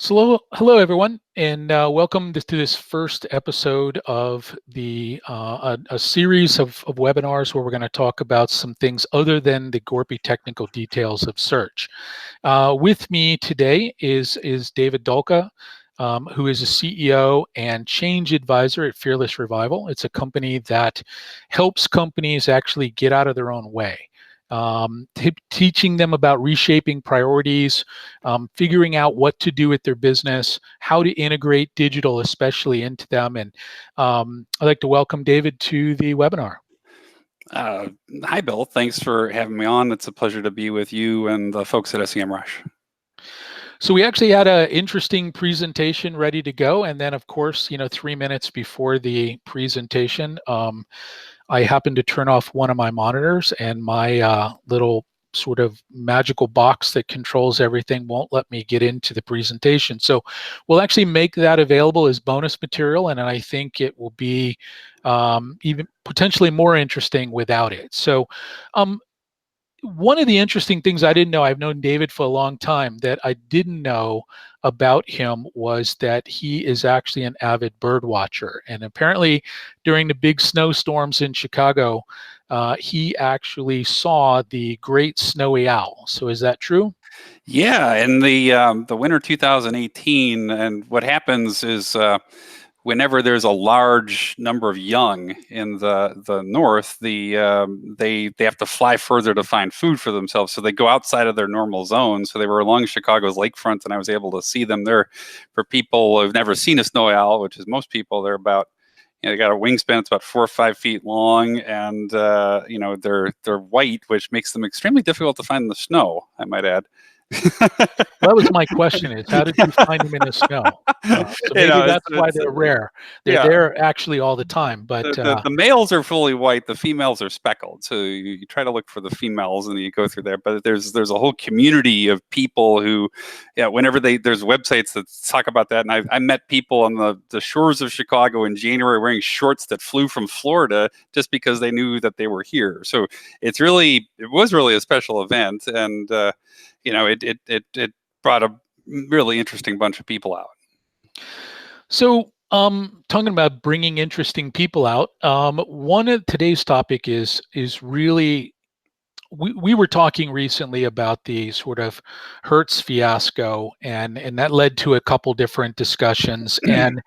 So, hello everyone, and welcome to this first episode of a series of webinars where we're going to talk about some things other than the gory technical details of search. With me today is David Dolka, who is a CEO and change advisor at Fearless Revival. It's a company that helps companies actually get out of their own way. Teaching them about reshaping priorities, figuring out what to do with their business, how to integrate digital especially into them. And I'd like to welcome David to the webinar. Hi, Bill. Thanks for having me on. It's a pleasure to be with you and the folks at Semrush. So we actually had an interesting presentation ready to go. And then, of course, 3 minutes before the presentation, I happened to turn off one of my monitors, and my little sort of magical box that controls everything won't let me get into the presentation. So we'll actually make that available as bonus material, and I think it will be even potentially more interesting without it. So one of the interesting things I didn't know, I've known David for a long time, that I didn't know about him was that he is actually an avid bird watcher. And apparently during the big snowstorms in Chicago, he actually saw the great snowy owl. So is that true? Yeah, in the winter 2018, and what happens is whenever there's a large number of young in the north, they have to fly further to find food for themselves. So they go outside of their normal zone. So they were along Chicago's lakefront, and I was able to see them there. For people who've never seen a snowy owl, which is most people, they're about, they got a wingspan. It's about 4 or 5 feet long, and they're white, which makes them extremely difficult to find in the snow, I might add. Well, that was my question: is how did you find them in the snow? So maybe that's why they're rare. They're there actually all the time, but the males are fully white. The females are speckled. So you try to look for the females, and you go through there. But there's a whole community of people who, whenever there's websites that talk about that, and I met people on the shores of Chicago in January wearing shorts that flew from Florida just because they knew that they were here. So it was really a special event, and it brought a really interesting bunch of people out. So, talking about bringing interesting people out, one of today's topic is really, we were talking recently about the sort of Hertz fiasco, and that led to a couple different discussions. And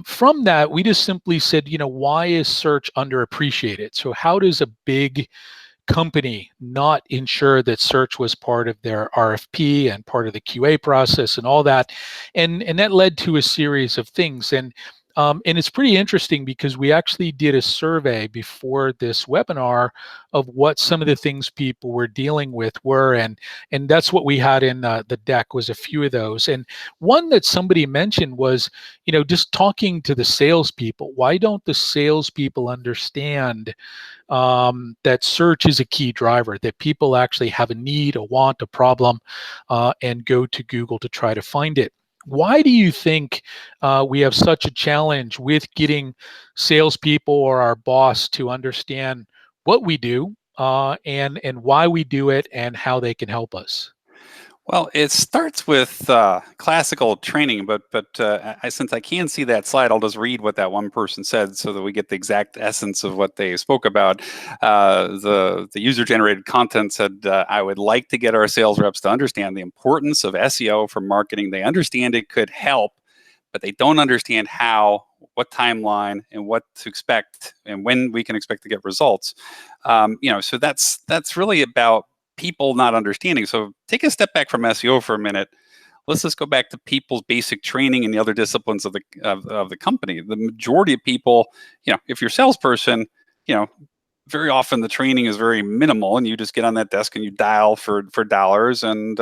from that, we just simply said, why is search underappreciated? So how does a big company not ensure that search was part of their RFP and part of the QA process and all that? And that led to a series of things. And it's pretty interesting because we actually did a survey before this webinar of what some of the things people were dealing with were, and that's what we had in the deck was a few of those. And one that somebody mentioned was, just talking to the salespeople. Why don't the salespeople understand that search is a key driver, that people actually have a need, a want, a problem, and go to Google to try to find it? Why do you think we have such a challenge with getting salespeople or our boss to understand what we do and why we do it and how they can help us? Well, it starts with classical training, but since I can't see that slide, I'll just read what that one person said so that we get the exact essence of what they spoke about. The user-generated content said, I would like to get our sales reps to understand the importance of SEO for marketing. They understand it could help, but they don't understand how, what timeline, and what to expect, and when we can expect to get results. So that's really about people not understanding. So take a step back from SEO for a minute. Let's just go back to people's basic training in the other disciplines of the company. The majority of people, if you're a salesperson, very often the training is very minimal, and you just get on that desk and you dial for dollars, and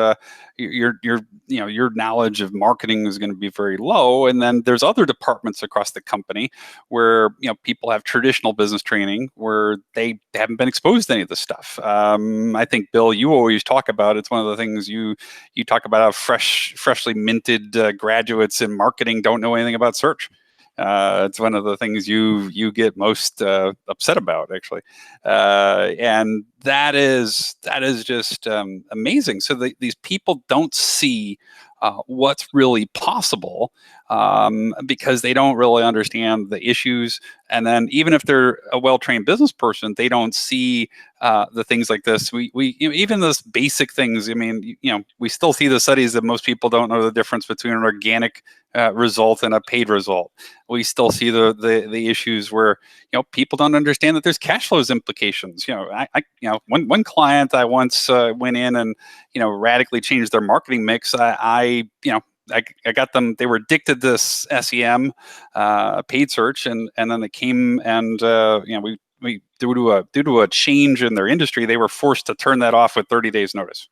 your knowledge of marketing is going to be very low. And then there's other departments across the company where people have traditional business training where they haven't been exposed to any of this stuff. I think, Bill, you always talk about, it's one of the things you talk about, how freshly minted graduates in marketing don't know anything about search. It's one of the things you get most upset about, actually, and that is just amazing. So these people don't see what's really possible, because they don't really understand the issues. And then even if they're a well-trained business person, they don't see the things like this. Even those basic things. I mean, we still see the studies that most people don't know the difference between an organic result and a paid result. We still see the issues where people don't understand that there's cash flows implications. One client I once went in and radically changed their marketing mix. I got them. They were addicted to this SEM, paid search, and then they came and we due to a change in their industry, they were forced to turn that off with 30 days notice.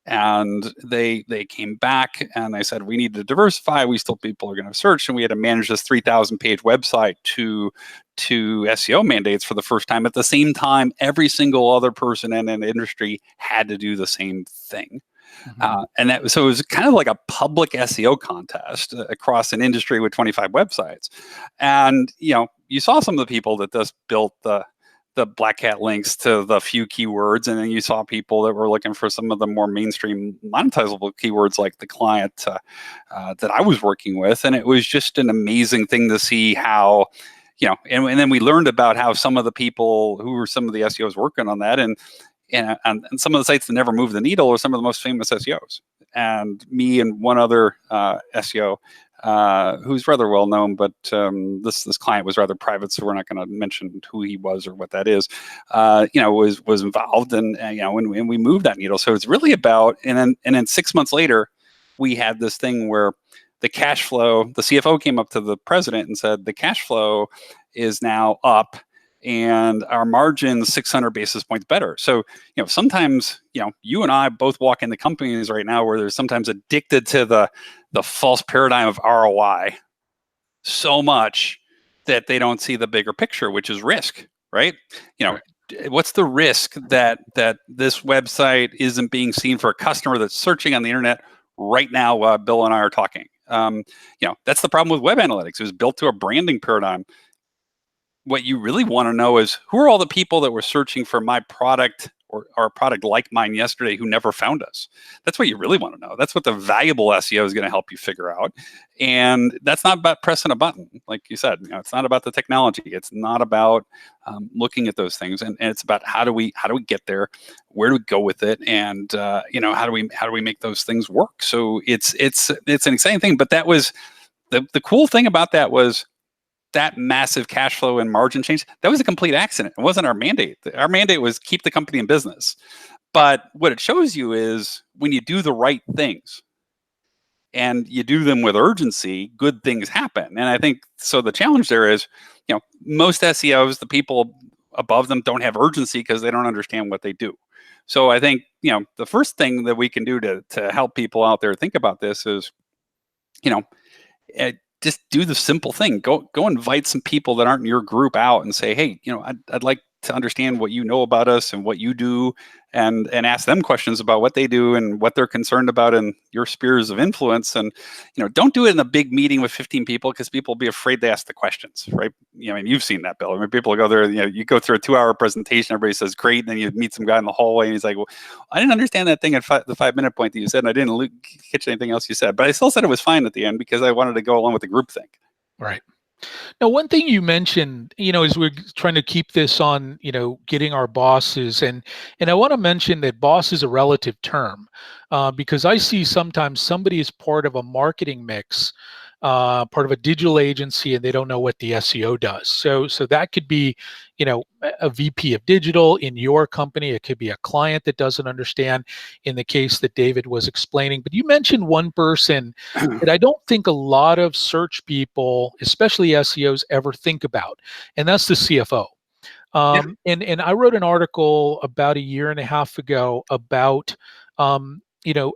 And they came back and they said, we need to diversify. We still people are going to search, and we had to manage this 3,000 page website to SEO mandates for the first time. At the same time, every single other person in an industry had to do the same thing. Mm-hmm. So it was kind of like a public SEO contest across an industry with 25 websites. And you saw some of the people that just built the black hat links to the few keywords, and then you saw people that were looking for some of the more mainstream monetizable keywords, like the client that I was working with. And it was just an amazing thing to see how, and then we learned about how some of the people who were some of the SEOs working on that, and some of the sites that never moved the needle are some of the most famous SEOs. And me and one other SEO who's rather well known, but this client was rather private, so we're not going to mention who he was or what that is. Was involved, and when we moved that needle. So it's really about, and then 6 months later, we had this thing where the cash flow. The CFO came up to the president and said, the cash flow is now up, and our margin's 600 basis points better. So, sometimes, you and I both walk into companies right now where they're sometimes addicted to the false paradigm of ROI so much that they don't see the bigger picture, which is risk, right? Right. What's the risk that this website isn't being seen for a customer that's searching on the internet right now while Bill and I are talking? That's the problem with web analytics. It was built to a branding paradigm. What you really want to know is, who are all the people that were searching for my product or a product like mine yesterday who never found us? That's what you really want to know. That's what the valuable SEO is going to help you figure out. And that's not about pressing a button. Like you said, it's not about the technology. It's not about looking at those things. And it's about how do we get there? Where do we go with it? And how do we make those things work? So it's an exciting thing. But that was the cool thing about that was that massive cash flow and margin change. That was a complete accident. It wasn't our mandate. Our mandate was keep the company in business. But what it shows you is, when you do the right things and you do them with urgency, good things happen. And I think so. The challenge there is, most SEOs, the people above them, don't have urgency because they don't understand what they do. So I think, the first thing that we can do to help people out there think about this is, just do the simple thing. Go invite some people that aren't in your group out and say, hey, I'd like to understand what you know about us and what you do, and ask them questions about what they do and what they're concerned about in your spheres of influence. And don't do it in a big meeting with 15 people, because people will be afraid to ask the questions, right? You've seen that, Bill. People go there, you go through a 2-hour presentation, everybody says great, and then you meet some guy in the hallway and he's like, well, I didn't understand that thing at the 5-minute point that you said, and I didn't catch anything else you said, but I still said it was fine at the end because I wanted to go along with the group thing. Right. Now, one thing you mentioned, is we're trying to keep this on, getting our bosses, and I want to mention that boss is a relative term, because I see sometimes somebody is part of a marketing mix, part of a digital agency, and they don't know what the SEO does. So that could be, a VP of digital in your company. It could be a client that doesn't understand, in the case that David was explaining. But you mentioned one person that I don't think a lot of search people, especially SEOs, ever think about, and that's the CFO. And I wrote an article about 1.5 years ago about,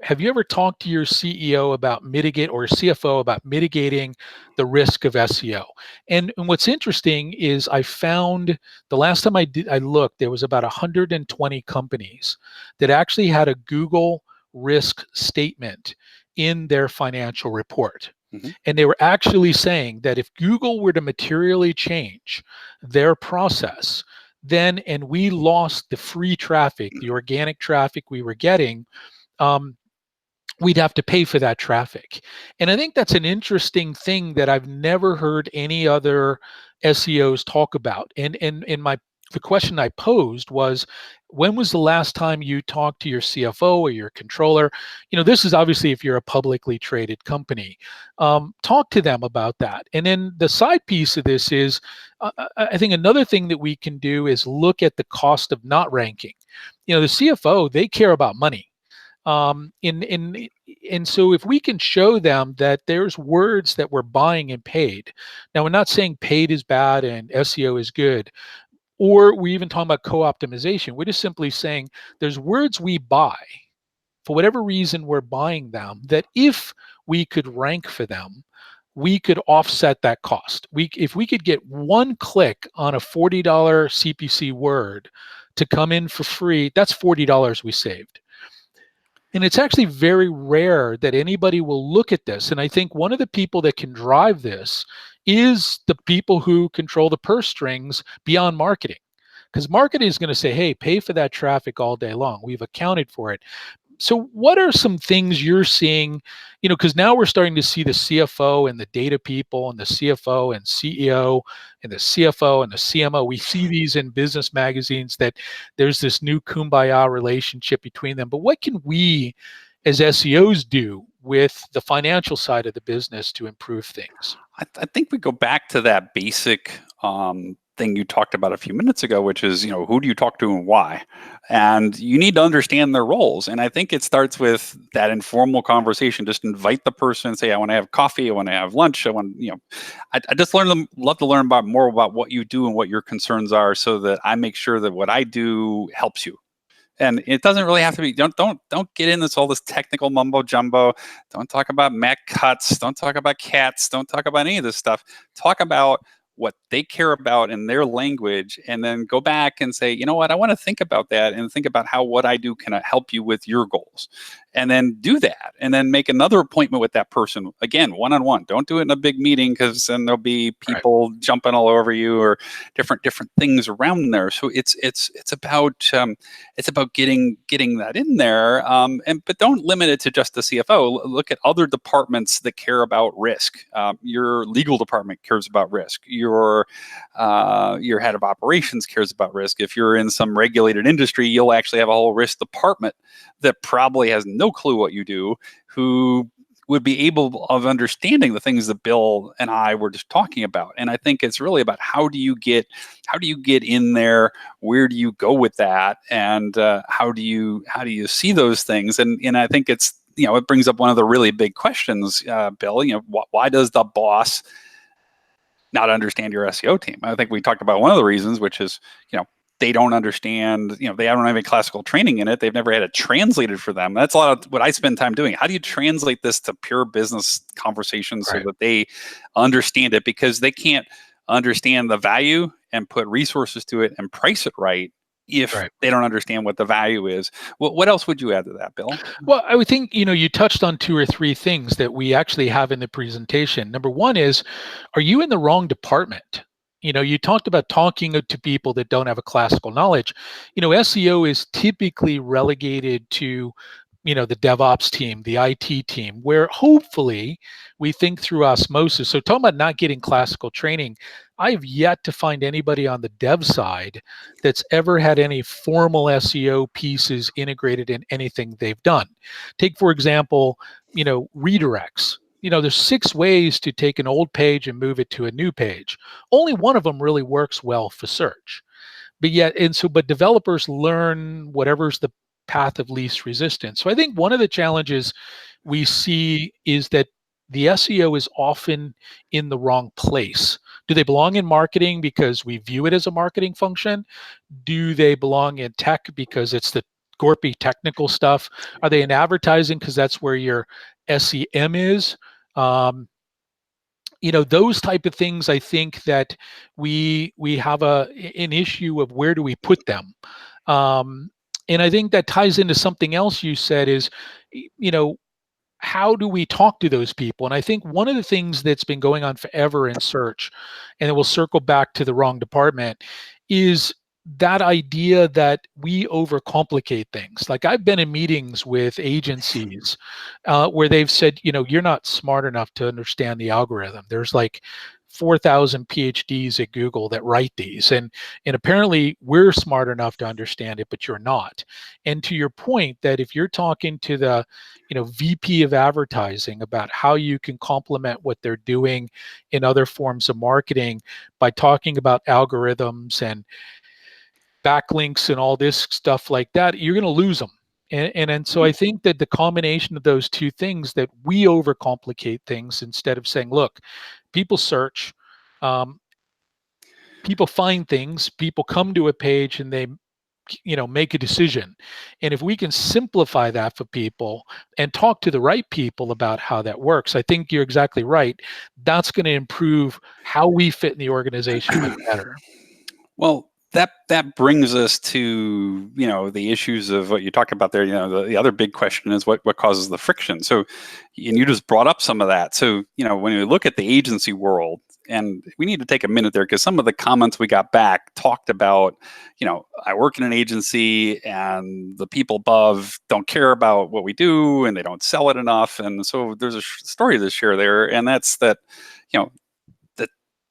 have you ever talked to your CEO about or CFO about mitigating the risk of SEO? And what's interesting is, I found the last time I looked, there was about 120 companies that actually had a Google risk statement in their financial report. Mm-hmm. And they were actually saying that if Google were to materially change their process, and we lost the free traffic, the organic traffic we were getting, we'd have to pay for that traffic. And I think that's an interesting thing that I've never heard any other SEOs talk about. And my the question I posed was, when was the last time you talked to your CFO or your controller? This is obviously if you're a publicly traded company. Talk to them about that. And then the side piece of this is, I think another thing that we can do is look at the cost of not ranking. The CFO, they care about money. And so if we can show them that there's words that we're buying and paid. Now, we're not saying paid is bad and SEO is good, or we even talking about co-optimization. We're just simply saying there's words we buy for whatever reason we're buying them, that if we could rank for them, we could offset that cost. If we could get one click on a $40 CPC word to come in for free, that's $40 we saved. And it's actually very rare that anybody will look at this. And I think one of the people that can drive this is the people who control the purse strings beyond marketing. Because marketing is going to say, hey, pay for that traffic all day long. We've accounted for it. So what are some things you're seeing, because now we're starting to see the CFO and the data people and the CFO and CEO and the CFO and the CMO. We see these in business magazines that there's this new kumbaya relationship between them. But what can we as SEOs do with the financial side of the business to improve things? I think we go back to that basic thing you talked about a few minutes ago, which is, who do you talk to and why? And you need to understand their roles. And I think it starts with that informal conversation. Just invite the person and say, I want to have coffee. I want to have lunch. I just love to learn more about what you do and what your concerns are, so that I make sure that what I do helps you. And it doesn't really have to be, don't get in all this technical mumbo jumbo. Don't talk about Mac cuts. Don't talk about cats. Don't talk about any of this stuff. Talk about what they care about in their language, and then go back and say, you know what, I want to think about that and think about how what I do can help you with your goals. And then do that, and then make another appointment with that person, again, one-on-one. Don't do it in a big meeting, because then there'll be people jumping all over you, or different things around there. So it's about getting that in there, but don't limit it to just the CFO. Look at other departments that care about risk. Your legal department cares about risk. Your head of operations cares about risk. If you're in some regulated industry, you'll actually have a whole risk department that probably has no clue what you do, who would be able of understanding the things that Bill and I were just talking about. And I think it's really about how do you get in there? Where do you go with that? And how do you see those things? And I think it's, it brings up one of the really big questions, Bill. Why does the boss not understand your SEO team? I think we talked about one of the reasons, which is, they don't understand, they don't have any classical training in it. They've never had it translated for them. That's a lot of what I spend time doing. How do you translate this to pure business conversations so that they understand it? Because they can't understand the value and put resources to it and price it right if they don't understand what the value is. What else would you add to that, Bill? Well, I would think, you touched on 2 or 3 things that we actually have in the presentation. Number one is, are you in the wrong department? You talked about talking to people that don't have a classical knowledge. SEO is typically relegated to, the DevOps team, the IT team, where hopefully we think through osmosis. So talking about not getting classical training, I've yet to find anybody on the dev side that's ever had any formal SEO pieces integrated in anything they've done. Take, for example, redirects. There's 6 ways to take an old page and move it to a new page. Only one of them really works well for search. But developers learn whatever's the path of least resistance. So I think one of the challenges we see is that the SEO is often in the wrong place. Do they belong in marketing because we view it as a marketing function? Do they belong in tech because it's the gorpy technical stuff? Are they in advertising because that's where your SEM is? Those type of things. I think that we have an issue of where do we put them. And I think that ties into something else you said is, how do we talk to those people? And I think one of the things that's been going on forever in search, and it will circle back to the wrong department, is that idea that we overcomplicate things. Like I've been in meetings with agencies where they've said, you're not smart enough to understand the algorithm. There's like 4,000 PhDs at Google that write these, and apparently we're smart enough to understand it, but you're not. And to your point, that if you're talking to the VP of advertising about how you can complement what they're doing in other forms of marketing by talking about algorithms and backlinks and all this stuff like that, you're going to lose them. And so I think that the combination of those two things, that we overcomplicate things instead of saying, look, people search, um, people find things, people come to a page and they make a decision. And if we can simplify that for people and talk to the right people about how that works, I think you're exactly right. That's going to improve how we fit in the organization much better. Well, that brings us to the issues of what you talked about there. The other big question is what causes the friction. So, and you just brought up some of that. So when we look at the agency world, and we need to take a minute there because some of the comments we got back talked about, I work in an agency and the people above don't care about what we do and they don't sell it enough. And so there's a story to share there, and that's that,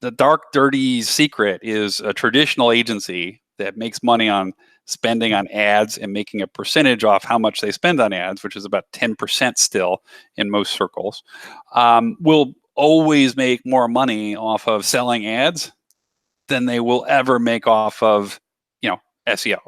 the dark, dirty secret is a traditional agency that makes money on spending on ads and making a percentage off how much they spend on ads, which is about 10% still in most circles, will always make more money off of selling ads than they will ever make off of, SEO.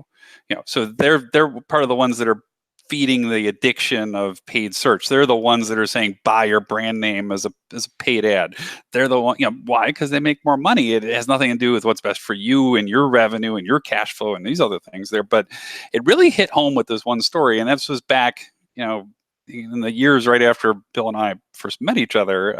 So they're part of the ones that are feeding the addiction of paid search. They're the ones that are saying buy your brand name as a paid ad. They're the one, why? Because they make more money. It has nothing to do with what's best for you and your revenue and your cash flow and these other things there. But it really hit home with this one story, and this was back, in the years right after Bill and I first met each other.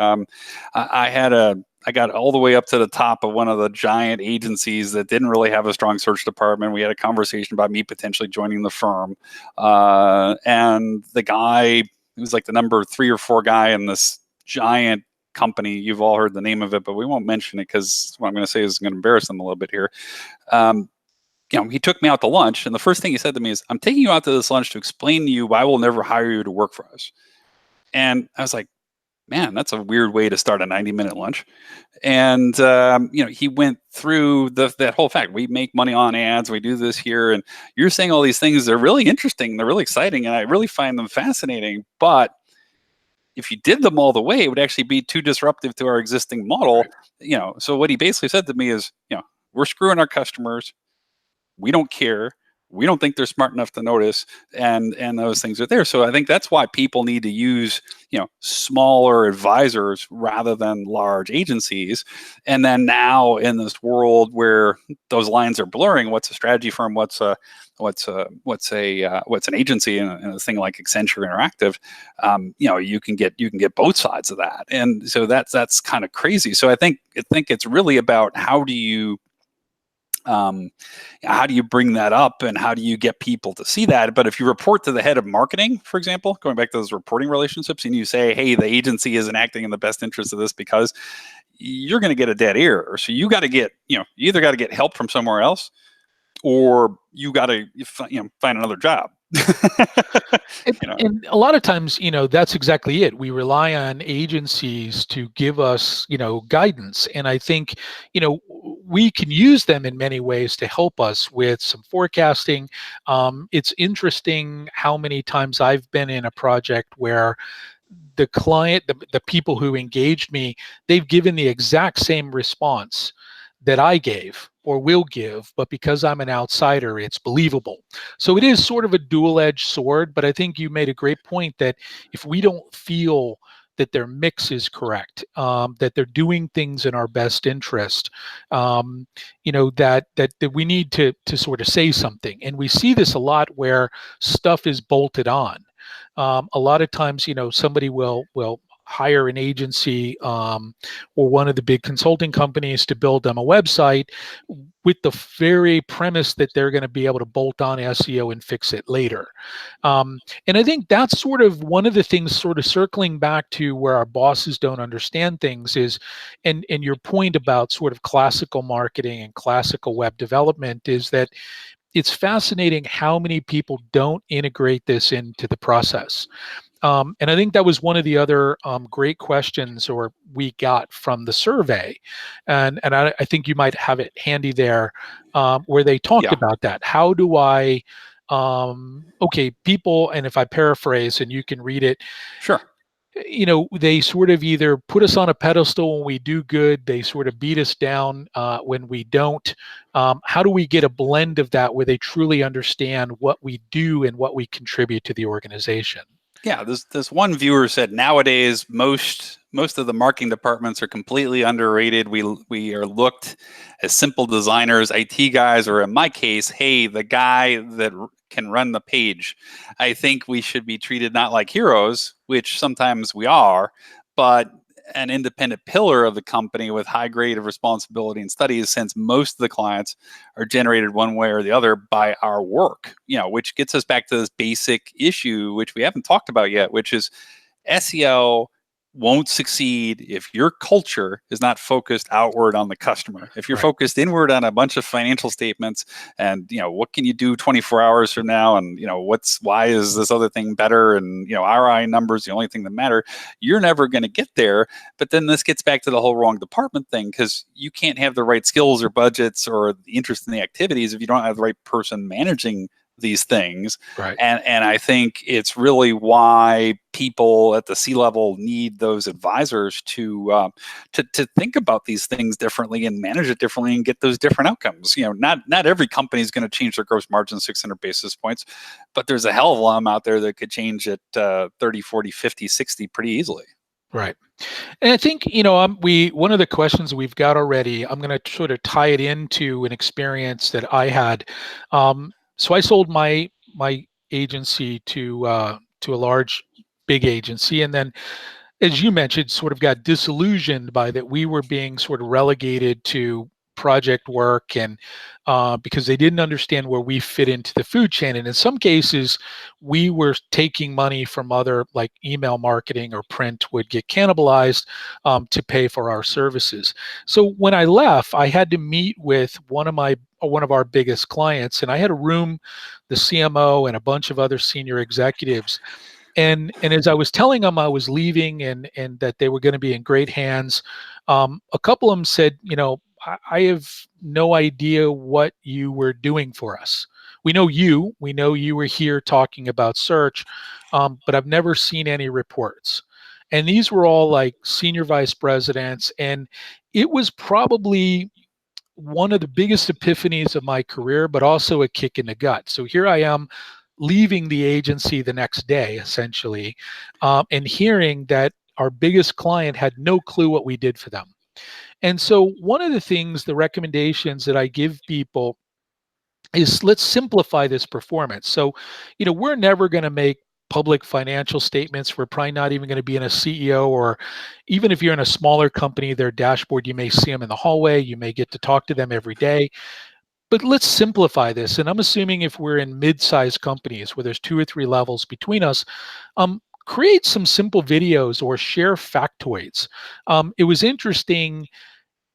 I got all the way up to the top of one of the giant agencies that didn't really have a strong search department. We had a conversation about me potentially joining the firm. And the guy, he was like the number 3 or 4 guy in this giant company. You've all heard the name of it, but we won't mention it because what I'm going to say is going to embarrass them a little bit here. He took me out to lunch, and the first thing he said to me is, I'm taking you out to this lunch to explain to you why we'll never hire you to work for us. And I was like, man, that's a weird way to start a 90-minute lunch. And, he went through that whole fact. We make money on ads. We do this here. And you're saying all these things. They're really interesting. They're really exciting. And I really find them fascinating. But if you did them all the way, it would actually be too disruptive to our existing model. Right. So what he basically said to me is, we're screwing our customers. We don't care. We don't think they're smart enough to notice, and those things are there. So I think that's why people need to use, smaller advisors rather than large agencies. And then now in this world where those lines are blurring, what's a strategy firm? What's an agency and a thing like Accenture Interactive? You can get both sides of that, and so that's kind of crazy. So I think it's really about how do you bring that up and how do you get people to see that? But if you report to the head of marketing, for example, going back to those reporting relationships, and you say, hey, the agency isn't acting in the best interest of this, because you're going to get a dead ear. So you got to get, you either got to get help from somewhere else, or you got to find another job. And a lot of times, that's exactly it. We rely on agencies to give us, guidance. And I think, we can use them in many ways to help us with some forecasting. It's interesting how many times I've been in a project where the client, the people who engaged me, they've given the exact same response that I gave or will give, but because I'm an outsider, it's believable. So it is sort of a dual-edged sword, but I think you made a great point that if we don't feel that their mix is correct, that they're doing things in our best interest, that we need to sort of say something. And we see this a lot where stuff is bolted on. A lot of times, somebody will hire an agency or one of the big consulting companies to build them a website with the very premise that they're going to be able to bolt on SEO and fix it later. And I think that's sort of one of the things, sort of circling back to where our bosses don't understand things is, and your point about sort of classical marketing and classical web development is that it's fascinating how many people don't integrate this into the process. And I think that was one of the other great questions or we got from the survey. And I think you might have it handy there where they talked Yeah, about that. How do I, okay, people, and if I paraphrase and you can read it, sure. they sort of either put us on a pedestal when we do good, they sort of beat us down when we don't. How do we get a blend of that where they truly understand what we do and what we contribute to the organization? Yeah, this one viewer said nowadays most of the marketing departments are completely underrated. We are looked as simple designers, IT guys, or in my case, hey, the guy that can run the page. I think we should be treated not like heroes, which sometimes we are, but an independent pillar of the company with high grade of responsibility and studies, since most of the clients are generated one way or the other by our work, which gets us back to this basic issue, which we haven't talked about yet, which is SEO won't succeed if your culture is not focused outward on the customer. If you're Right. focused inward on a bunch of financial statements and what can you do 24 hours from now, and why is this other thing better, and ROI numbers the only thing that matter, you're never going to get there. But then this gets back to the whole wrong department thing, because you can't have the right skills or budgets or the interest in the activities if you don't have the right person managing these things. Right. And I think it's really why people at the C-level need those advisors to think about these things differently and manage it differently and get those different outcomes. Not every company is going to change their gross margin 600 basis points, but there's a hell of a lot out there that could change it 30, 40, 50, 60 pretty easily. Right. And I think, one of the questions we've got already, I'm going to sort of tie it into an experience that I had. So I sold my agency to a large, big agency, and then, as you mentioned, sort of got disillusioned by that we were being sort of relegated to project work, and because they didn't understand where we fit into the food chain. And in some cases, we were taking money from other, like email marketing or print would get cannibalized to pay for our services. So when I left, I had to meet with one of our biggest clients, and I had a room, the CMO and a bunch of other senior executives. And as I was telling them I was leaving and that they were going to be in great hands, a couple of them said, I have no idea what you were doing for us. We know you were here talking about search, but I've never seen any reports. And these were all like senior vice presidents, and it was probably one of the biggest epiphanies of my career, but also a kick in the gut. So here I am leaving the agency the next day, essentially, and hearing that our biggest client had no clue what we did for them. And so one of the things, the recommendations that I give people is, let's simplify this performance. So, we're never going to make public financial statements. We're probably not even going to be in a CEO, or even if you're in a smaller company, their dashboard, you may see them in the hallway, you may get to talk to them every day. But let's simplify this. And I'm assuming if we're in mid-sized companies where there's 2 or 3 levels between us, create some simple videos or share factoids. It was interesting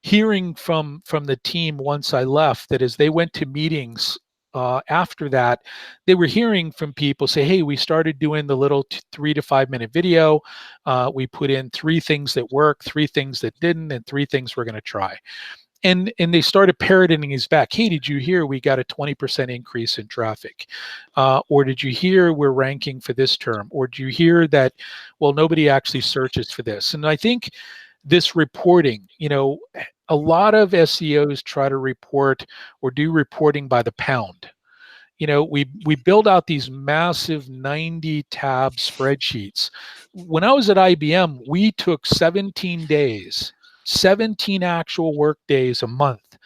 hearing from the team once I left that as they went to meetings after that, they were hearing from people say, "Hey, we started doing the little 3 to 5 minute video. We put in 3 things that worked, 3 things that didn't, and 3 things we're going to try." And they started parroting his back. "Hey, did you hear we got a 20% increase in traffic? Or did you hear we're ranking for this term? Or did you hear that, well, nobody actually searches for this?" And I think this reporting, a lot of SEOs try to report or do reporting by the pound. We build out these massive 90 tab spreadsheets. When I was at IBM, we took 17 days, 17 actual work days a month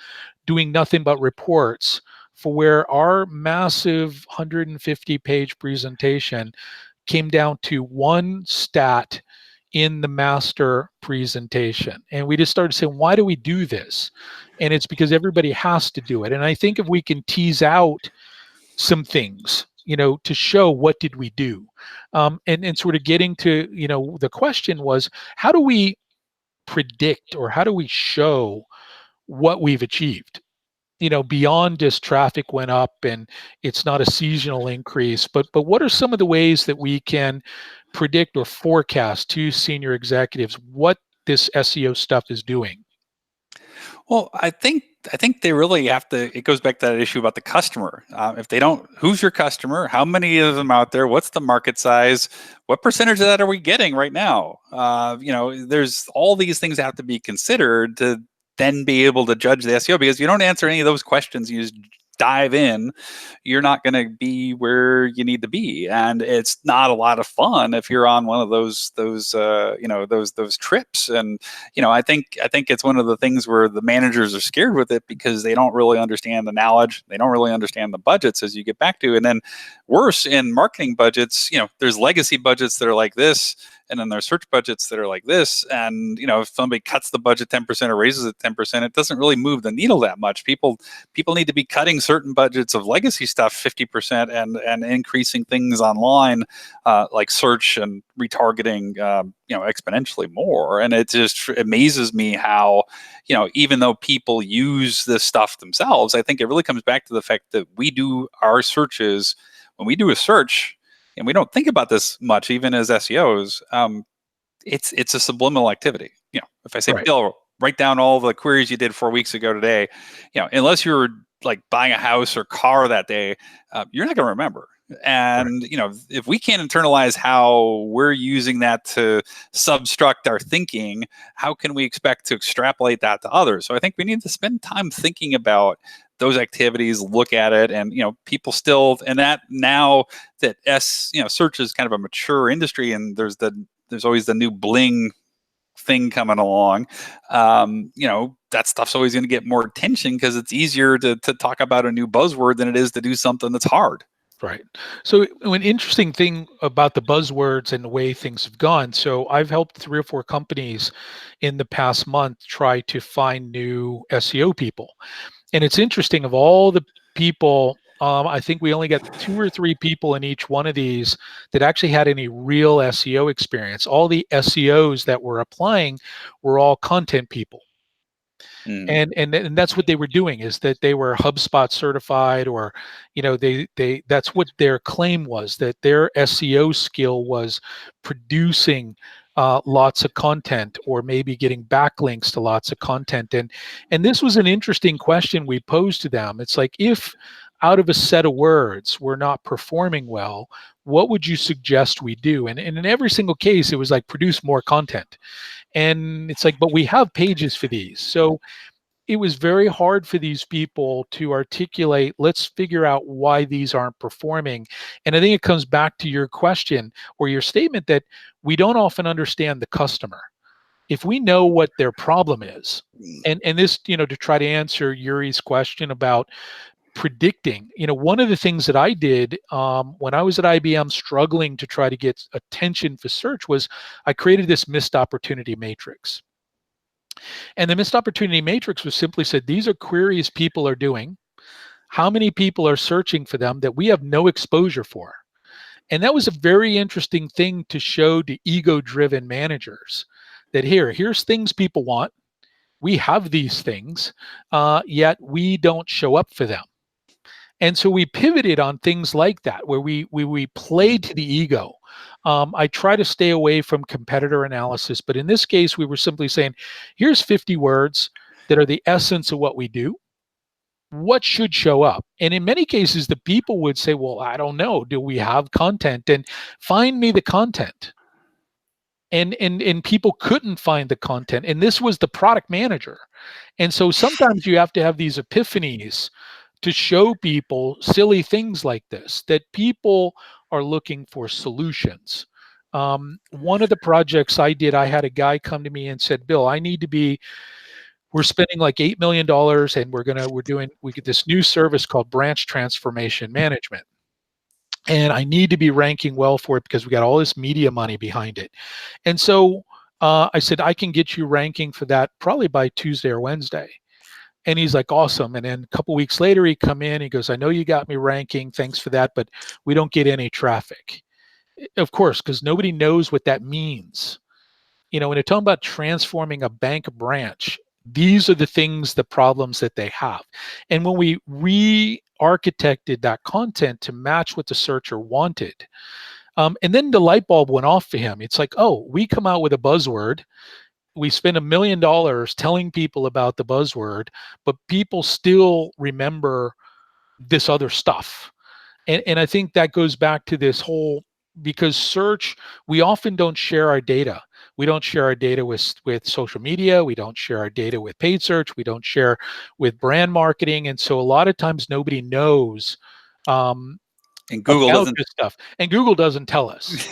doing nothing but reports, for where our massive 150 page presentation came down to one stat in the master presentation. And we just started saying, why do we do this? And it's because everybody has to do it. And I think if we can tease out some things, to show what did we do, and sort of getting to, the question was, how do we predict, or how do we show what we've achieved? Beyond just traffic went up and it's not a seasonal increase, but what are some of the ways that we can predict or forecast to senior executives what this SEO stuff is doing? Well, I think they really have to. It goes back to that issue about the customer. If they don't, who's your customer? How many of them out there? What's the market size? What percentage of that are we getting right now? There's all these things that have to be considered to then be able to judge the SEO. Because if you don't answer any of those questions, you just dive in, you're not going to be where you need to be, and it's not a lot of fun if you're on one of those trips. And I think it's one of the things where the managers are scared with it, because they don't really understand the knowledge, they don't really understand the budgets as you get back to. And then worse, in marketing budgets, there's legacy budgets that are like this, and then there's search budgets that are like this. And if somebody cuts the budget 10% or raises it 10%, it doesn't really move the needle that much. People need to be cutting certain budgets of legacy stuff 50%, and increasing things online, like search and retargeting, exponentially more. And it just amazes me how, even though people use this stuff themselves, I think it really comes back to the fact that we do our searches. When we do a search, and we don't think about this much, even as SEOs, it's a subliminal activity. If I say, Right. Bill, write down all the queries you did 4 weeks ago today, unless you're like buying a house or car that day, you're not going to remember. Right. And if we can't internalize how we're using that to substruct our thinking, how can we expect to extrapolate that to others? So I think we need to spend time thinking about those activities, look at it. And people still, and that now that search is kind of a mature industry, and there's always the new bling thing coming along. That stuff's always going to get more attention, because it's easier to talk about a new buzzword than it is to do something that's hard. Right. So an interesting thing about the buzzwords and the way things have gone. So I've helped 3 or 4 companies in the past month try to find new SEO people. And it's interesting, of all the people, I think we only got 2 or 3 people in each one of these that actually had any real SEO experience. All the SEOs that were applying were all content people. Mm. And that's what they were doing, is that they were HubSpot certified, or they that's what their claim was, that their SEO skill was producing lots of content, or maybe getting backlinks to lots of content. And this was an interesting question we posed to them. It's like, if out of a set of words we're not performing well, what would you suggest we do? And in every single case, it was like, produce more content. And it's like, but we have pages for these. So it was very hard for these people to articulate, let's figure out why these aren't performing. And I think it comes back to your question, or your statement, that we don't often understand the customer. If we know what their problem is, and this, to try to answer Yuri's question about predicting, one of the things that I did, when I was at IBM struggling to try to get attention for search, was I created this missed opportunity matrix. And the missed opportunity matrix was simply said, these are queries people are doing. How many people are searching for them that we have no exposure for? And that was a very interesting thing to show to ego-driven managers, that here's things people want. We have these things, yet we don't show up for them. And so we pivoted on things like that, where we played to the ego. I try to stay away from competitor analysis, but in this case, we were simply saying, here's 50 words that are the essence of what we do. What should show up? And in many cases, the people would say, well, I don't know. Do we have content? And find me the content. And people couldn't find the content. And this was the product manager. And so sometimes you have to have these epiphanies to show people silly things like this, that people are looking for solutions. One of the projects I did, I had a guy come to me and said, Bill, we're spending like $8 million, and we get this new service called branch transformation management. and I need to be ranking well for it because we got all this media money behind it. And so I said, I can get you ranking for that probably by Tuesday or Wednesday. And he's like, awesome. And then a couple weeks later, he come in, he goes, I know you got me ranking, thanks for that, but we don't get any traffic. Of course, because nobody knows what that means. When they're talking about transforming a bank branch, these are the things, the problems that they have. And when we re-architected that content to match what the searcher wanted, and then the light bulb went off for him. It's like, oh, we come out with a buzzword. We spend $1 million telling people about the buzzword, but people still remember this other stuff. And I think that goes back to this whole, because search, we often don't share our data. We don't share our data with social media. We don't share our data with paid search. We don't share with brand marketing. And so a lot of times nobody knows And Google about doesn't. this stuff. And Google doesn't tell us.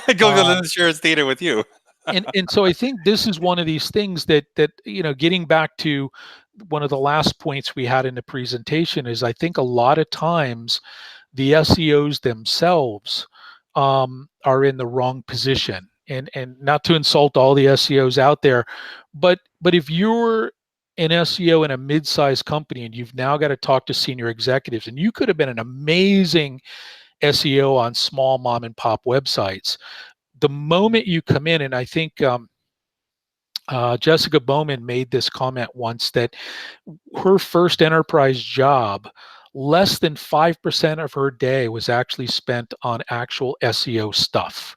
Google Um, doesn't share its data with you. and so I think this is one of these things that getting back to one of the last points we had in the presentation is, I think a lot of times the SEOs themselves are in the wrong position. And not to insult all the SEOs out there, but if you're an SEO in a mid-sized company and you've now got to talk to senior executives, and you could have been an amazing SEO on small mom and pop websites, the moment you come in, and I think Jessica Bowman made this comment once, that her first enterprise job, less than 5% of her day was actually spent on actual SEO stuff.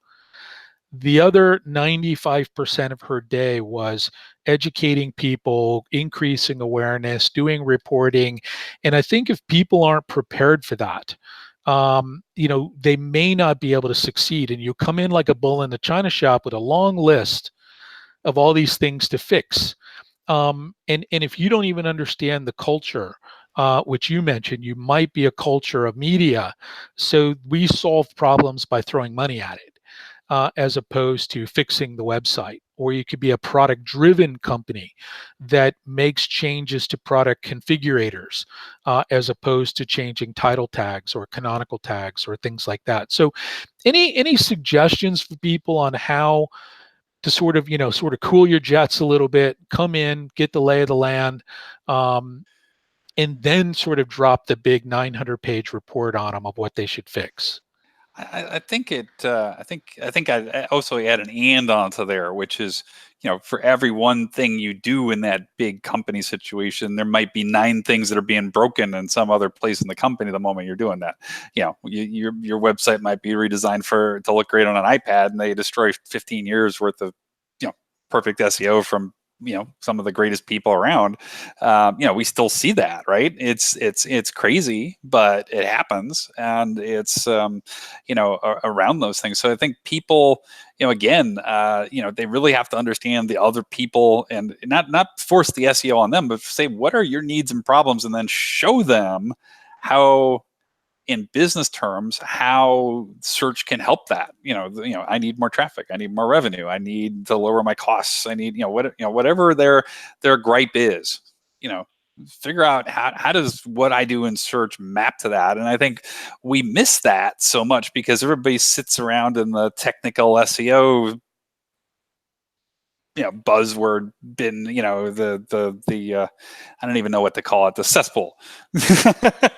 The other 95% of her day was educating people, increasing awareness, doing reporting. And I think if people aren't prepared for that, they may not be able to succeed. And you come in like a bull in the china shop with a long list of all these things to fix. And if you don't even understand the culture, which you mentioned, you might be a culture of media. So we solve problems by throwing money at it, as opposed to fixing the website. Or you could be a product driven company that makes changes to product configurators, as opposed to changing title tags or canonical tags or things like that. So any suggestions for people on how to sort of cool your jets a little bit, come in, get the lay of the land, um, and then sort of drop the big 900-page report on them of what they should fix? I think it. I also add an and onto there, which is, for every one thing you do in that big company situation, there might be 9 things that are being broken in some other place in the company the moment you're doing that. Your website might be redesigned to look great on an iPad, and they destroy 15 years worth of perfect SEO from some of the greatest people around. We still see that, right? It's crazy, but it happens, and it's around those things. So I think people, again, they really have to understand the other people, and not force the SEO on them, but say, what are your needs and problems, and then show them how, in business terms, how search can help that. I need more traffic, I need more revenue, I need to lower my costs, I need, whatever their gripe is, figure out how does what I do in search map to that. And I think we miss that so much because everybody sits around in the technical SEO buzzword bin, I don't even know what to call it, the cesspool. The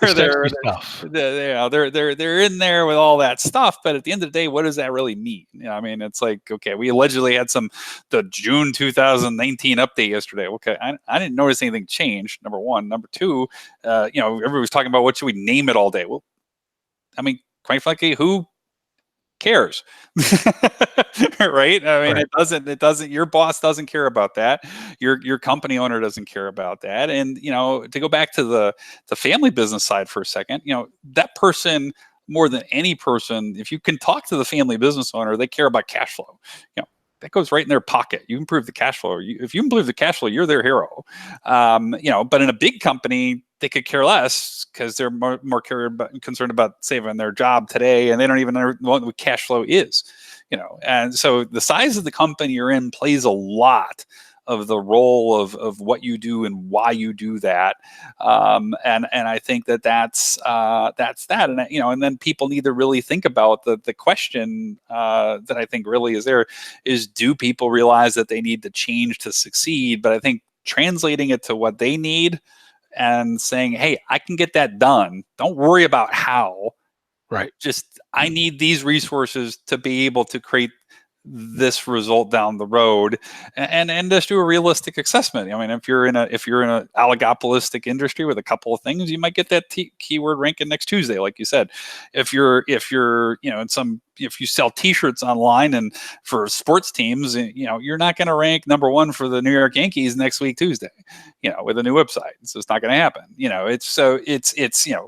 Or sexy stuff. they're in there with all that stuff, but at the end of the day, what does that really mean? I mean, it's like, okay, we allegedly had the June 2019 update yesterday. Okay, I didn't notice anything change, number one. Number two, everybody was talking about what should we name it all day. Well, I mean, quite frankly, who cares? Right? I mean, Right. it doesn't, your boss doesn't care about that, your company owner doesn't care about that. And to go back to the family business side for a second, that person, more than any person, if you can talk to the family business owner, they care about cash flow. That goes right in their pocket. You improve the cash flow. If you improve the cash flow, you're their hero. But in a big company, they could care less because they're more concerned about saving their job today, and they don't even know what cash flow is. And so the size of the company you're in plays a lot of the role of what you do and why you do that. And I think that's that. And and then people need to really think about the question that I think really is there is, do people realize that they need to change to succeed? But I think translating it to what they need and saying, hey, I can get that done. Don't worry about how. Right. Just, I need these resources to be able to create this result down the road, and just do a realistic assessment. I mean, if you're in a oligopolistic industry with a couple of things, you might get that keyword ranking next Tuesday, like you said. If you're if you sell T-shirts online and for sports teams, you're not going to rank number one for the New York Yankees next week Tuesday, with a new website. So it's not going to happen. It's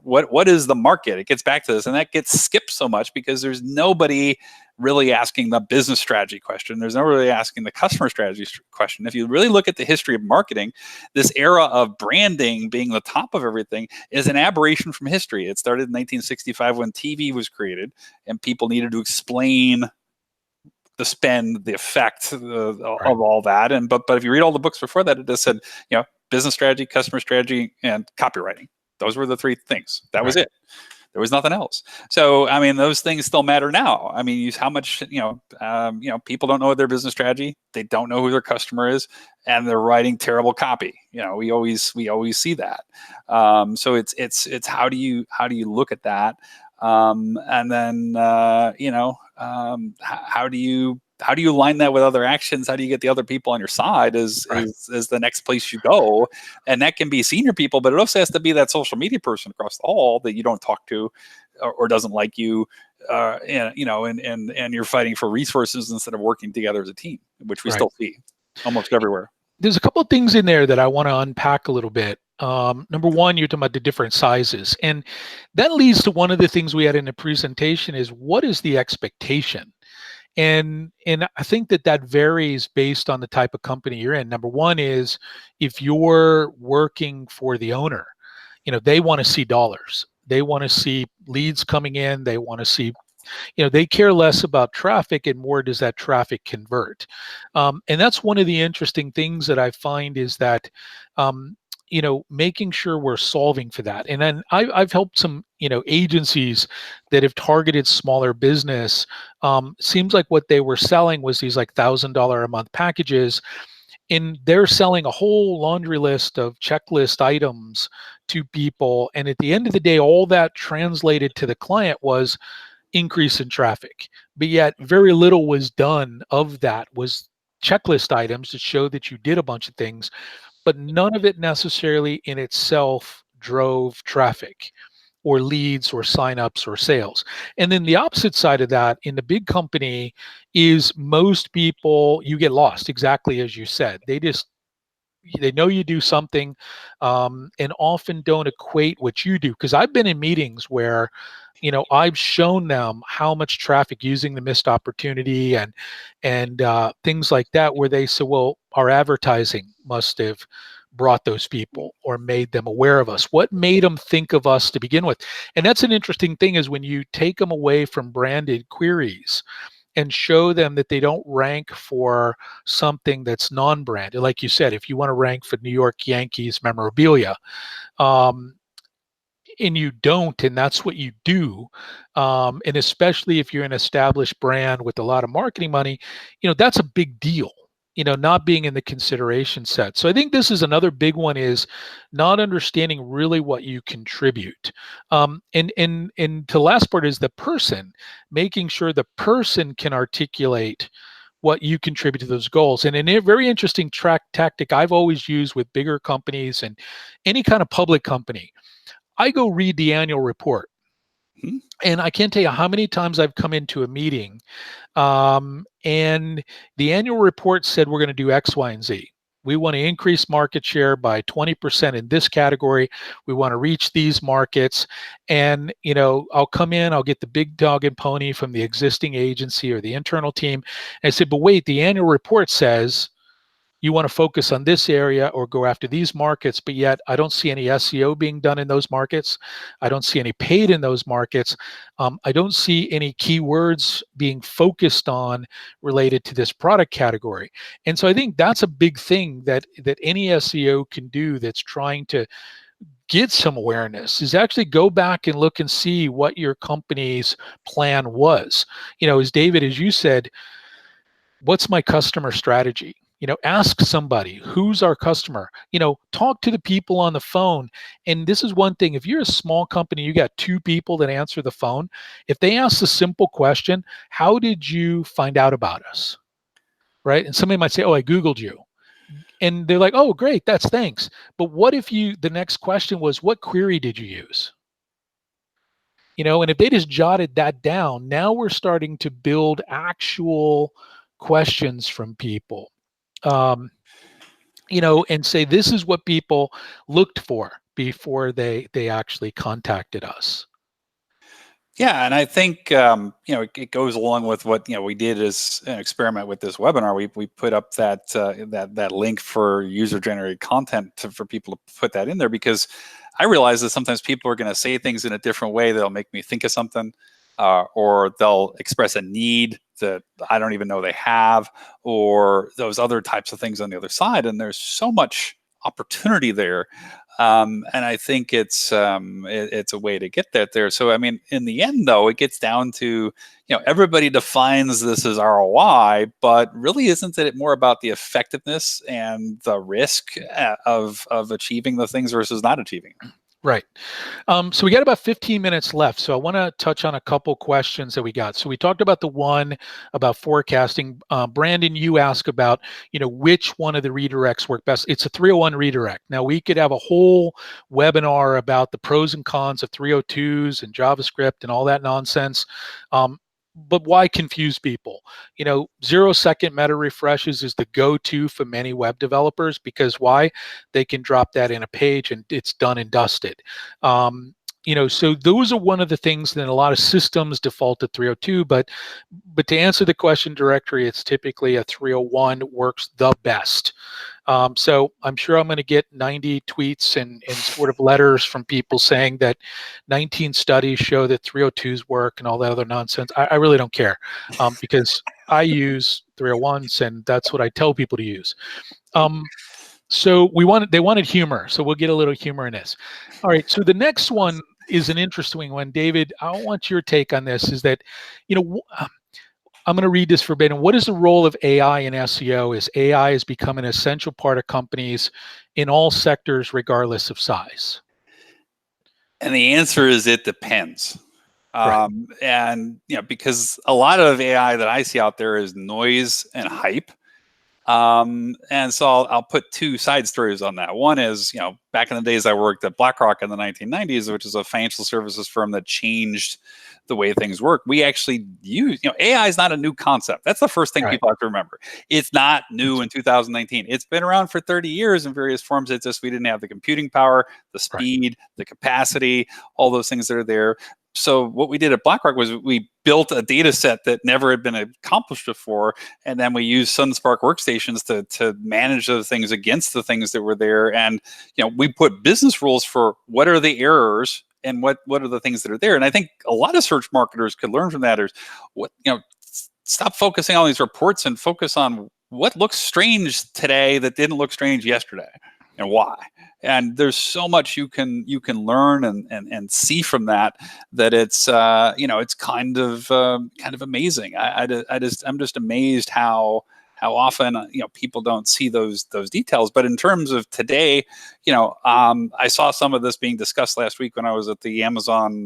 what is the market? It gets back to this, and that gets skipped so much because there's nobody really asking the business strategy question. There's no really asking the customer strategy question. If you really look at the history of marketing, this era of branding being the top of everything is an aberration from history. It started in 1965 when TV was created and people needed to explain the spend, the effect of all that. But if you read all the books before that, it just said, business strategy, customer strategy, and copywriting. Those were the three things. That was it. There was nothing else. So, I mean, those things still matter now. I mean, how much, people don't know their business strategy. They don't know who their customer is, and they're writing terrible copy. We always see that. So it's how do you look at that? And then, how do you line that with other actions? How do you get the other people on your side is the next place you go? And that can be senior people, but it also has to be that social media person across the hall that you don't talk to or doesn't like you, and you're fighting for resources instead of working together as a team, which we still see almost everywhere. There's a couple of things in there that I want to unpack a little bit. Number one, you're talking about the different sizes. And that leads to one of the things we had in the presentation is, what is the expectation? And I think that varies based on the type of company you're in. Number one is, if you're working for the owner, they want to see dollars. They want to see leads coming in. They want to see, they care less about traffic and more does that traffic convert. And that's one of the interesting things that I find is that, making sure we're solving for that. And then I've helped some, agencies that have targeted smaller business. Seems like what they were selling was these like $1,000 a month packages, and they're selling a whole laundry list of checklist items to people. And at the end of the day, all that translated to the client was increase in traffic, but yet very little was done of that was checklist items to show that you did a bunch of things, but none of it necessarily in itself drove traffic or leads or signups or sales. And then the opposite side of that in the big company is, most people, you get lost, exactly as you said. They know you do something, and often don't equate what you do. Because I've been in meetings where, I've shown them how much traffic using the missed opportunity and things like that, where they say, well, our advertising must have brought those people or made them aware of us. What made them think of us to begin with? And that's an interesting thing, is when you take them away from branded queries and show them that they don't rank for something that's non-branded. Like you said, if you want to rank for New York Yankees memorabilia, and you don't, and that's what you do, and especially if you're an established brand with a lot of marketing money, that's a big deal, not being in the consideration set. So I think this is another big one, is not understanding really what you contribute. And the last part is the person, making sure the person can articulate what you contribute to those goals. And a very interesting tactic I've always used with bigger companies and any kind of public company, I go read the annual report. And I can't tell you how many times I've come into a meeting, and the annual report said we're going to do X, Y, and Z. We want to increase market share by 20% in this category. We want to reach these markets. And, I'll come in, I'll get the big dog and pony from the existing agency or the internal team. And I said, but wait, the annual report says you want to focus on this area or go after these markets, but yet I don't see any SEO being done in those markets. I don't see any paid in those markets. I don't see any keywords being focused on related to this product category. And so I think that's a big thing that any SEO can do that's trying to get some awareness, is actually go back and look and see what your company's plan was. As David, as you said, what's my customer strategy? Ask somebody, who's our customer? Talk to the people on the phone. And this is one thing, if you're a small company, you got 2 people that answer the phone. If they ask the simple question, how did you find out about us? Right? And somebody might say, oh, I Googled you. And they're like, oh, great, that's thanks. But what if the next question was, what query did you use? And if they just jotted that down, now we're starting to build actual questions from people. And say, this is what people looked for before they actually contacted us. Yeah, and I think it goes along with what we did as an experiment with this webinar. We put up that link for user-generated content for people to put that in there, because I realize that sometimes people are going to say things in a different way that'll make me think of something, or they'll express a need that I don't even know they have, or those other types of things on the other side. And there's so much opportunity there. And I think it's a way to get that there. So, I mean, in the end, though, it gets down to, everybody defines this as ROI, but really isn't it more about the effectiveness and the risk of achieving the things versus not achieving them? Right. So we got about 15 minutes left. So I want to touch on a couple questions that we got. So we talked about the one about forecasting. Brandon, you asked about, which one of the redirects work best. It's a 301 redirect. Now we could have a whole webinar about the pros and cons of 302s and JavaScript and all that nonsense. But why confuse people? 0-second meta refreshes is the go-to for many web developers, because why? They can drop that in a page and it's done and dusted. So those are one of the things that a lot of systems default to 302, but to answer the question directly, it's typically a 301 works the best. So I'm sure I'm going to get 90 tweets and sort of letters from people saying that 19 studies show that 302s work and all that other nonsense. I really don't care, because I use 301s and that's what I tell people to use. So they wanted humor, so we'll get a little humor in this. All right, so the next one is an interesting one. David, I want your take on this. Is that, I'm going to read this verbatim. What is the role of AI in SEO? Is AI has become an essential part of companies in all sectors, regardless of size? And the answer is it depends. Right. And because a lot of AI that I see out there is noise and hype. And so I'll put 2 side stories on that. One is, back in the days I worked at BlackRock in the 1990s, which is a financial services firm that changed the way things work. We actually use, AI is not a new concept. That's the first thing people have to remember. It's not new in 2019. It's been around for 30 years in various forms. It's just we didn't have the computing power, the speed, the capacity, all those things that are there. So what we did at BlackRock was we built a data set that never had been accomplished before, and then we used SunSpark workstations to manage those things against the things that were there. And we put business rules for what are the errors and what are the things that are there. And I think a lot of search marketers could learn from that. Is stop focusing on these reports and focus on what looks strange today that didn't look strange yesterday, and why. And there's so much you can learn and see from that it's it's kind of amazing. I'm just amazed how often people don't see those details. But in terms of today, I saw some of this being discussed last week when I was at the Amazon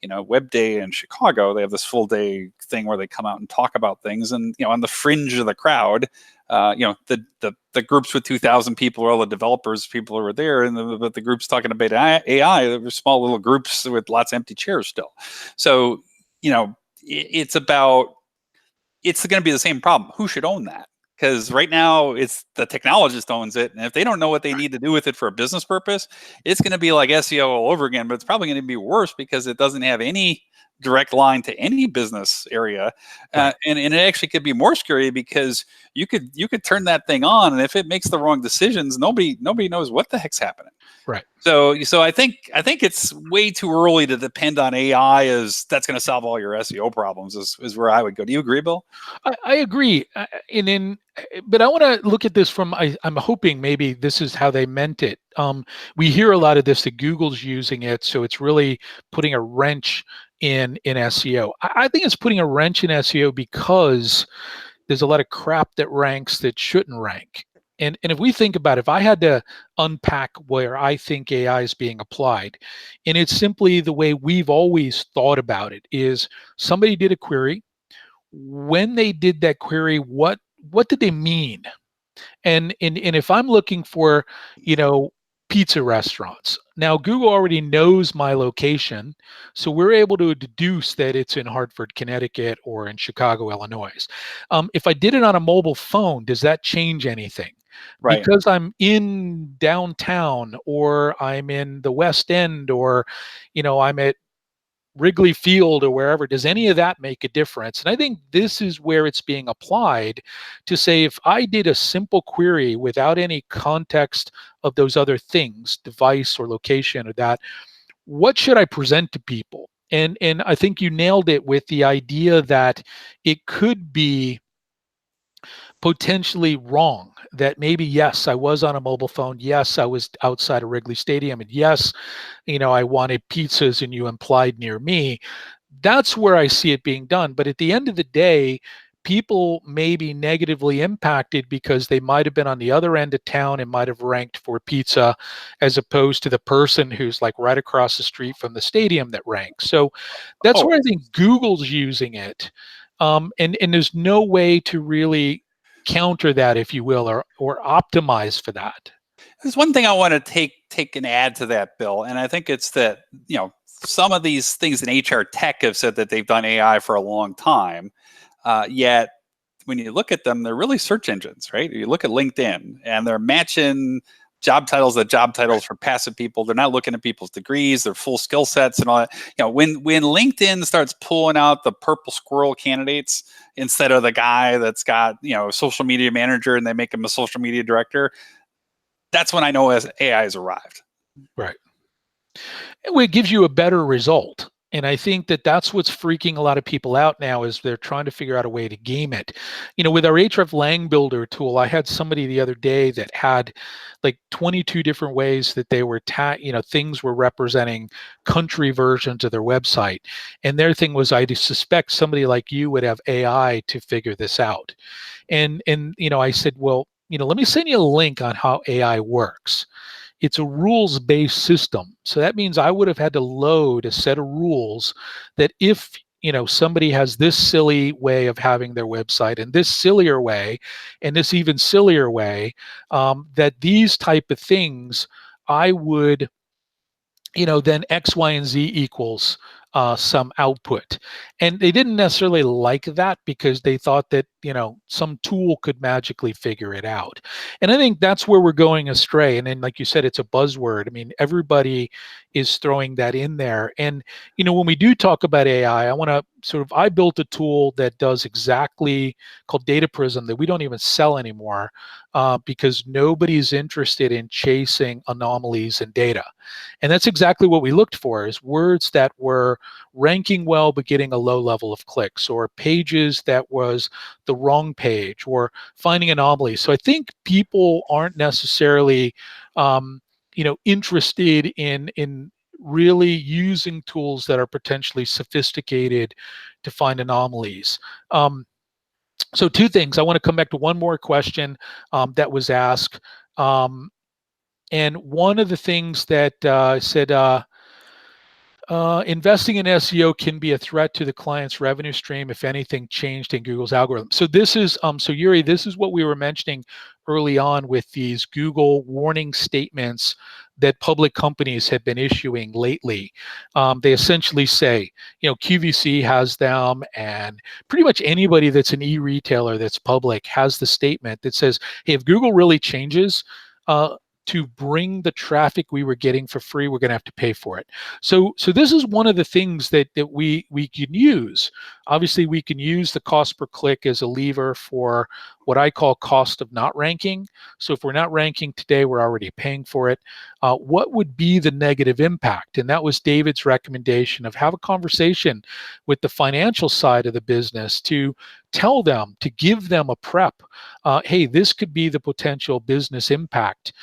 Web Day in Chicago. They have this full day thing where they come out and talk about things, and on the fringe of the crowd, the groups with 2,000 people are all the developers, people who were there, and but the groups talking about AI, there were small little groups with lots of empty chairs still. So it's going to be the same problem. Who should own that? Because right now it's the technologist owns it, and if they don't know what they need to do with it for a business purpose, it's going to be like SEO all over again. But it's probably going to be worse because it doesn't have any direct line to any business area. Right. And it actually could be more scary because you could turn that thing on, and if it makes the wrong decisions, nobody knows what the heck's happening. Right. So I think it's way too early to depend on AI as that's going to solve all your SEO problems. Is where I would go. Do you agree, Bill? I agree, but I want to look at this from. I'm hoping maybe this is how they meant it. We hear a lot of this that Google's using it, so it's really putting a wrench in SEO. I think it's putting a wrench in SEO because there's a lot of crap that ranks that shouldn't rank. And if we think about it, if I had to unpack where I think AI is being applied, and it's simply the way we've always thought about it is somebody did a query. When they did that query, what did they mean? And if I'm looking for, pizza restaurants, now Google already knows my location, so we're able to deduce that it's in Hartford, Connecticut, or in Chicago, Illinois. If I did it on a mobile phone, does that change anything? Right. Because I'm in downtown, or I'm in the West End, or I'm at Wrigley Field or wherever, does any of that make a difference? And I think this is where it's being applied to say, if I did a simple query without any context of those other things, device or location or that, what should I present to people? And I think you nailed it with the idea that it could be potentially wrong, that maybe, yes, I was on a mobile phone, yes, I was outside of Wrigley Stadium, and yes, I wanted pizzas and you implied near me. That's where I see it being done. But at the end of the day, people may be negatively impacted because they might have been on the other end of town and might have ranked for pizza as opposed to the person who's like right across the street from the stadium that ranks. So that's where I think Google's using it. And there's no way to really counter that, if you will, or optimize for that. There's one thing I want to take and add to that, Bill, and I think it's that some of these things in HR tech have said that they've done AI for a long time, yet when you look at them, they're really search engines, right? You look at LinkedIn, and they're matching job titles for passive people. They're not looking at people's degrees, their full skill sets, and all that. When LinkedIn starts pulling out the purple squirrel candidates instead of the guy that's got a social media manager and they make him a social media director, that's when I know as AI has arrived. Right. It gives you a better result. And I think that that's what's freaking a lot of people out now, is they're trying to figure out a way to game it. With our hreflang builder tool, I had somebody the other day that had like 22 different ways that they were things were representing country versions of their website. And their thing was, I suspect somebody like you would have AI to figure this out. And I said, well, let me send you a link on how AI works. It's a rules-based system. So that means I would have had to load a set of rules that if somebody has this silly way of having their website and this sillier way and this even sillier way, that these type of things, I would then X, Y, and Z equals some output. And they didn't necessarily like that because they thought that, some tool could magically figure it out. And I think that's where we're going astray. And then, like you said, it's a buzzword. I mean, everybody is throwing that in there. And, when we do talk about AI, I built a tool that does exactly, called Data Prism, that we don't even sell anymore because nobody's interested in chasing anomalies in data. And that's exactly what we looked for, is words that were ranking well but getting a low level of clicks, or pages that was the wrong page, or finding anomalies. So I think people aren't necessarily interested in really using tools that are potentially sophisticated to find anomalies. So two things. I want to come back to one more question that was asked. And one of the things that said, investing in SEO can be a threat to the client's revenue stream if anything changed in Google's algorithm. So this is, so Yuri, this is what we were mentioning early on with these Google warning statements that public companies have been issuing lately. They essentially say, QVC has them, and pretty much anybody that's an e-retailer that's public has the statement that says, hey, if Google really changes to bring the traffic we were getting for free, we're going to have to pay for it. So this is one of the things that we can use. Obviously, we can use the cost per click as a lever for what I call cost of not ranking. So if we're not ranking today, we're already paying for it. What would be the negative impact? And that was David's recommendation of have a conversation with the financial side of the business to tell them, to give them a prep. Hey, this could be the potential business impact.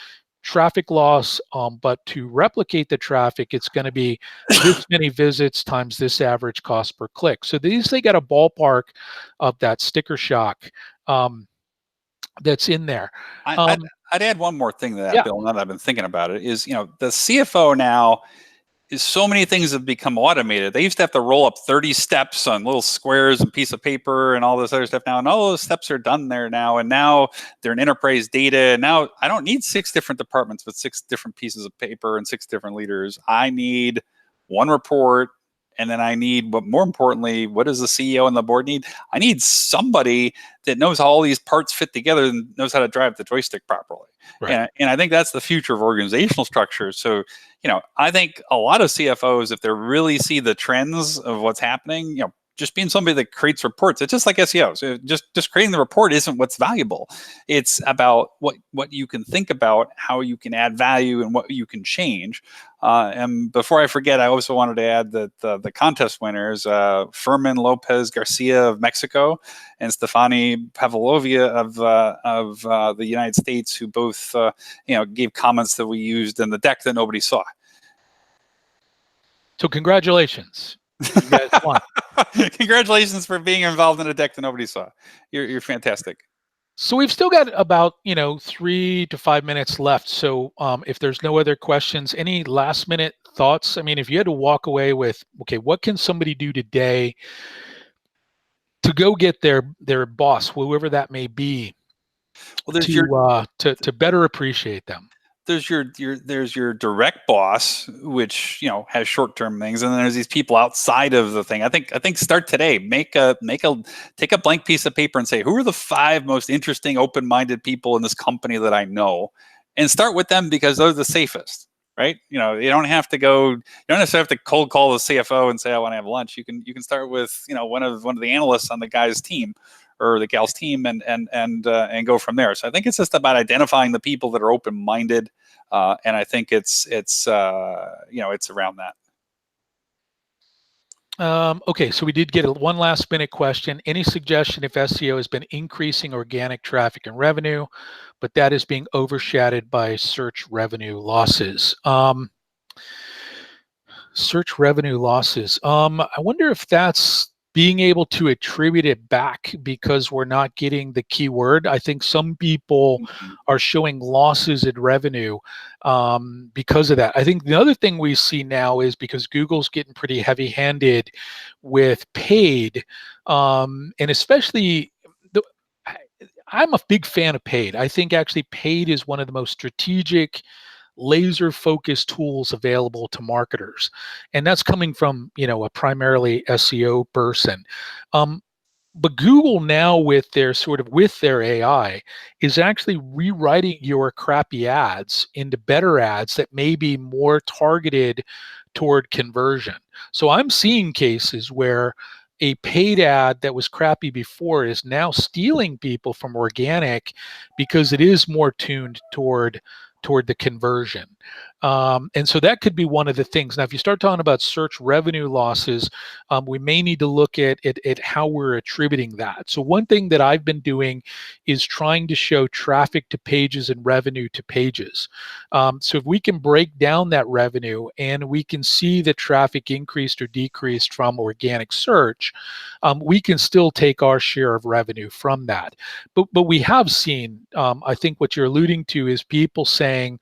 Traffic loss, but to replicate the traffic, it's going to be this many visits times this average cost per click. So they got a ballpark of that sticker shock that's in there. I'd add one more thing to that, Yeah. Bill, now that I've been thinking about it, is, the CFO now is so many things have become automated. They used to have to roll up 30 steps on little squares and piece of paper and all this other stuff now. And all those steps are done there now. And now they're in enterprise data. And now I don't need 6 different departments with 6 different pieces of paper and 6 different leaders. I need one report. And then I need, but more importantly, what does the CEO and the board need? I need somebody that knows how all these parts fit together and knows how to drive the joystick properly. Right. And I think that's the future of organizational structure. So, I think a lot of CFOs, if they really see the trends of what's happening, just being somebody that creates reports, it's just like SEO. So just creating the report isn't what's valuable. It's about what you can think about, how you can add value, and what you can change. And before I forget, I also wanted to add that the contest winners, Furman Lopez Garcia of Mexico and Stefani Pavlovia of the United States, who both gave comments that we used in the deck that nobody saw. So congratulations. You guys won. Congratulations for being involved in a deck that nobody saw. You're fantastic. So we've still got about 3 to 5 minutes left. So if there's no other questions, any last minute thoughts? I mean, if you had to walk away with, okay, what can somebody do today to go get their boss, whoever that may be, to better appreciate them? There's your direct boss, which has short-term things, and then there's these people outside of the thing. I think start today. Take a blank piece of paper and say, who are the 5 most interesting, open-minded people in this company that I know, and start with them because those are the safest, right? You don't have to go. You don't necessarily have to cold call the CFO and say, I want to have lunch. You can start with one of the analysts on the guy's team or the gal's team, and go from there. So I think it's just about identifying the people that are open-minded, and I think it's around that. Okay, so we did get one last minute question. Any suggestion if SEO has been increasing organic traffic and revenue, but that is being overshadowed by search revenue losses? Search revenue losses. I wonder if that's being able to attribute it back because we're not getting the keyword. I think some people are showing losses in revenue because of that. I think the other thing we see now is because Google's getting pretty heavy-handed with paid, and especially I'm a big fan of paid. I think actually paid is one of the most strategic, laser-focused tools available to marketers, and that's coming from a primarily SEO person. But Google now, with their AI, is actually rewriting your crappy ads into better ads that may be more targeted toward conversion. So I'm seeing cases where a paid ad that was crappy before is now stealing people from organic because it is more tuned toward the conversion. And so that could be one of the things. Now, if you start talking about search revenue losses, we may need to look at how we're attributing that. So one thing that I've been doing is trying to show traffic to pages and revenue to pages. So if we can break down that revenue and we can see the traffic increased or decreased from organic search, we can still take our share of revenue from that. But we have seen, I think what you're alluding to is people saying,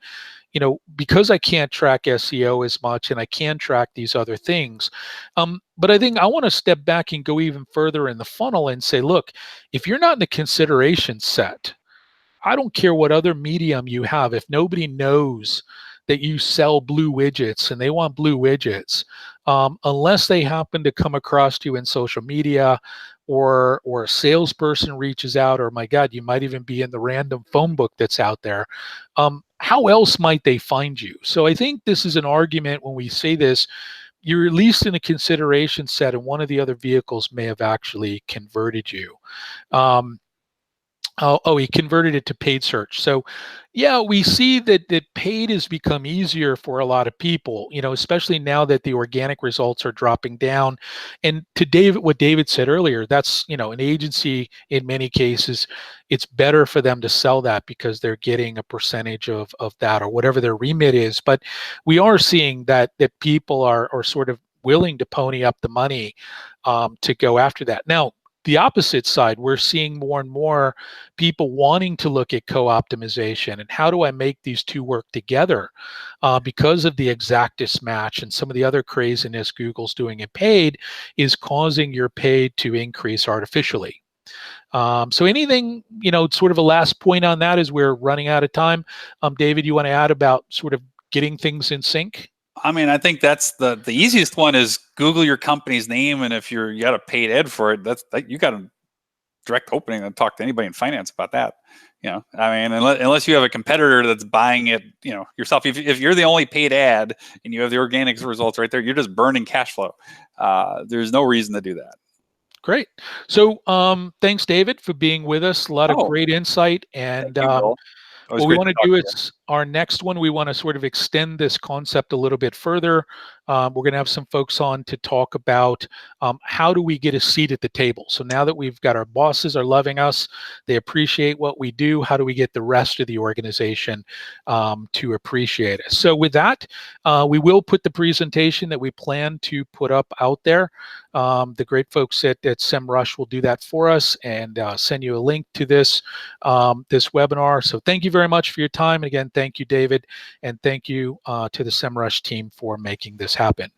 because I can't track SEO as much and I can track these other things. But I think I want to step back and go even further in the funnel and say, look, if you're not in the consideration set, I don't care what other medium you have. If nobody knows that you sell blue widgets and they want blue widgets, unless they happen to come across you in social media, or a salesperson reaches out, or my God, you might even be in the random phone book that's out there. How else might they find you? So I think this is an argument when we say this, you're at least in a consideration set, and one of the other vehicles may have actually converted you. Um, Oh, he converted it to paid search. So, yeah, we see that paid has become easier for a lot of people. Especially now that the organic results are dropping down. And to David, what David said earlier, that's an agency in many cases, it's better for them to sell that because they're getting a percentage of that or whatever their remit is. But we are seeing that people are sort of willing to pony up the money to go after that. Now, the opposite side, we're seeing more and more people wanting to look at co-optimization and how do I make these two work together, because of the exactest match and some of the other craziness Google's doing in paid is causing your paid to increase artificially. So anything, sort of a last point on that as we're running out of time. David, you want to add about sort of getting things in sync? I mean, I think that's the easiest one is Google your company's name, and if you got a paid ad for it, you got a direct opening and talk to anybody in finance about that. I mean, unless you have a competitor that's buying it, yourself. If you're the only paid ad and you have the organic results right there, you're just burning cash flow. There's no reason to do that. Great. So thanks, David, for being with us. A lot of great insight. And thank you, Bill. what we want to do is our next one, we want to sort of extend this concept a little bit further. We're going to have some folks on to talk about how do we get a seat at the table. So now that we've got our bosses are loving us, they appreciate what we do, how do we get the rest of the organization to appreciate us? So with that, we will put the presentation that we plan to put up out there. The great folks at Semrush will do that for us and send you a link to this webinar. So thank you very much for your time. And again, thank you, David, and thank you to the Semrush team for making this happen.